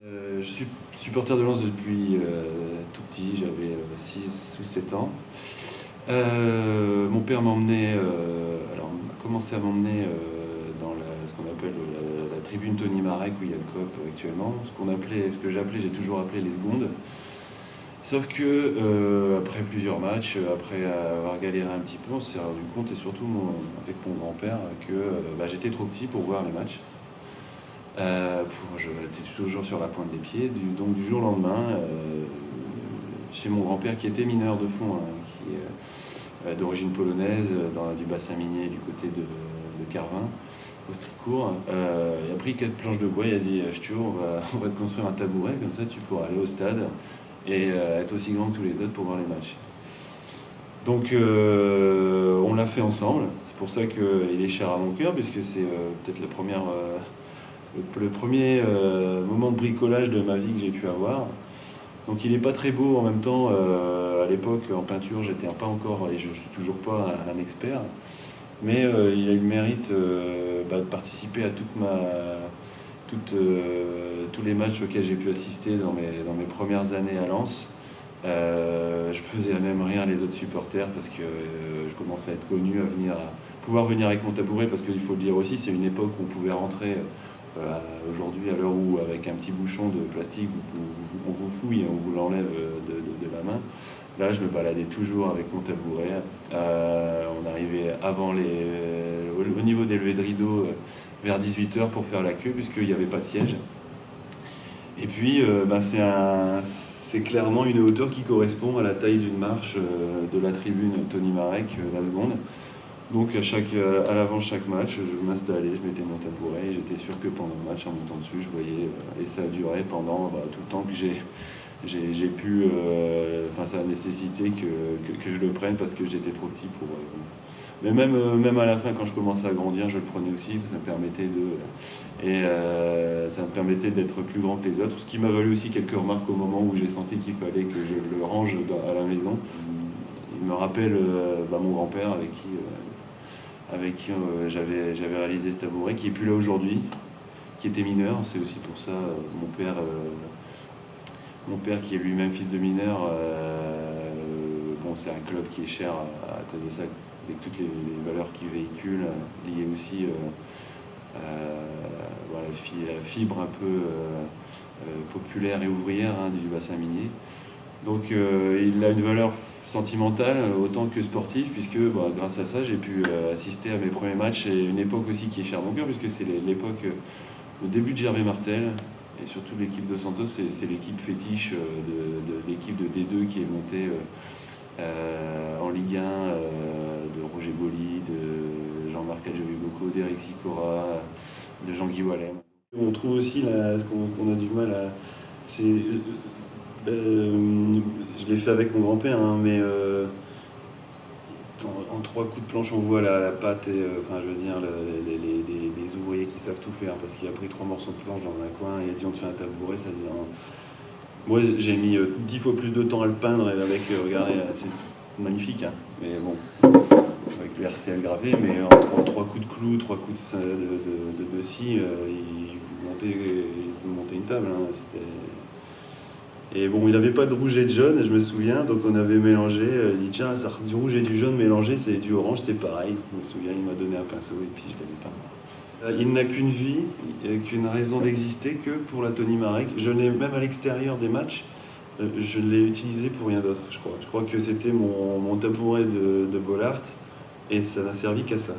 Je suis supporter de Lens depuis tout petit, j'avais 6 ou 7 ans. Mon père m'emmenait, a commencé à m'emmener dans ce qu'on appelle la tribune Tony Marek où il y a le COP actuellement, ce que j'ai toujours appelé les secondes. Sauf que après plusieurs matchs, après avoir galéré un petit peu, on s'est rendu compte, et surtout avec mon grand-père, que j'étais trop petit pour voir les matchs. J'étais toujours sur la pointe des pieds. Donc du jour au lendemain, chez mon grand-père qui était mineur de fond, hein, qui est d'origine polonaise, du bassin minier du côté de Carvin, au Stricourt, il a pris 4 planches de bois et a dit Stuart, on va te construire un tabouret, comme ça tu pourras aller au stade et être aussi grand que tous les autres pour voir les matchs. Donc on l'a fait ensemble, c'est pour ça qu'il est cher à mon cœur, puisque c'est peut-être le premier moment de bricolage de ma vie que j'ai pu avoir. Donc il n'est pas très beau en même temps. À l'époque, en peinture, j'étais pas encore, et je ne suis toujours pas un expert, mais il a eu le mérite de participer à tous les matchs auxquels j'ai pu assister dans mes premières années à Lens. Je faisais même rire les autres supporters parce que je commençais à être connu, à pouvoir venir avec mon tabouret, parce qu'il faut le dire aussi, c'est une époque où on pouvait rentrer. Aujourd'hui, à l'heure où, avec un petit bouchon de plastique, on vous fouille et on vous l'enlève de la main. Là, je me baladais toujours avec mon tabouret. On arrivait au niveau des levées de rideau vers 18h pour faire la queue, puisqu'il n'y avait pas de siège. Et puis, c'est clairement une hauteur qui correspond à la taille d'une marche de la tribune Tony Marek, la seconde. Donc à l'avant de chaque match, je m'installais, je mettais mon tabouret et j'étais sûr que pendant le match, en montant dessus, je voyais, et ça a duré pendant tout le temps que j'ai pu, ça a nécessité que je le prenne, parce que j'étais trop petit pour. Mais même à la fin, quand je commençais à grandir, je le prenais aussi, ça me permettait d'être plus grand que les autres, ce qui m'a valu aussi quelques remarques au moment où j'ai senti qu'il fallait que je le range à la maison. Il me rappelle mon grand-père avec qui j'avais réalisé ce tabouret, qui est plus là aujourd'hui, qui était mineur. C'est aussi pour ça, mon père qui est lui-même fils de mineur, c'est un club qui est cher à cause de ça, avec toutes les valeurs qu'il véhicule, liées aussi la fibre un peu populaire et ouvrière, hein, du bassin minier. Donc il a une valeur sentimentale autant que sportive, puisque grâce à ça j'ai pu assister à mes premiers matchs, et une époque aussi qui est chère à mon cœur, puisque c'est l'époque, le début de Gervais Martel, et surtout l'équipe de Santos, c'est l'équipe fétiche de l'équipe de D2 qui est montée en Ligue 1, de Roger Boli, de Jean-Marc Adjobiboko, d'Eric Sicora, de Jean-Guy Wallem. On trouve aussi ce qu'on a du mal à... je l'ai fait avec mon grand-père, hein, mais en 3 coups de planche, on voit la patte, et les ouvriers qui savent tout faire, parce qu'il a pris 3 morceaux de planche dans un coin et il a dit on te fait un tabouret, ça dit non. Moi j'ai mis 10 fois plus de temps à le peindre, et regardez, c'est magnifique, hein, mais bon, avec le RCL gravé, mais en 3 coups de clou, 3 coups de scie, il vous montait une table, hein, c'était... Et bon, il n'avait pas de rouge et de jaune, je me souviens, donc on avait mélangé. Il dit tiens, ça, du rouge et du jaune mélangé, c'est du orange, c'est pareil. Je me souviens, il m'a donné un pinceau et puis je l'avais peint. Il n'a qu'une vie, qu'une raison d'exister que pour la Tony Marek. Je l'ai, même à l'extérieur des matchs, je l'ai utilisé pour rien d'autre, je crois. Je crois que c'était mon tabouret de Bollaert, et ça n'a servi qu'à ça.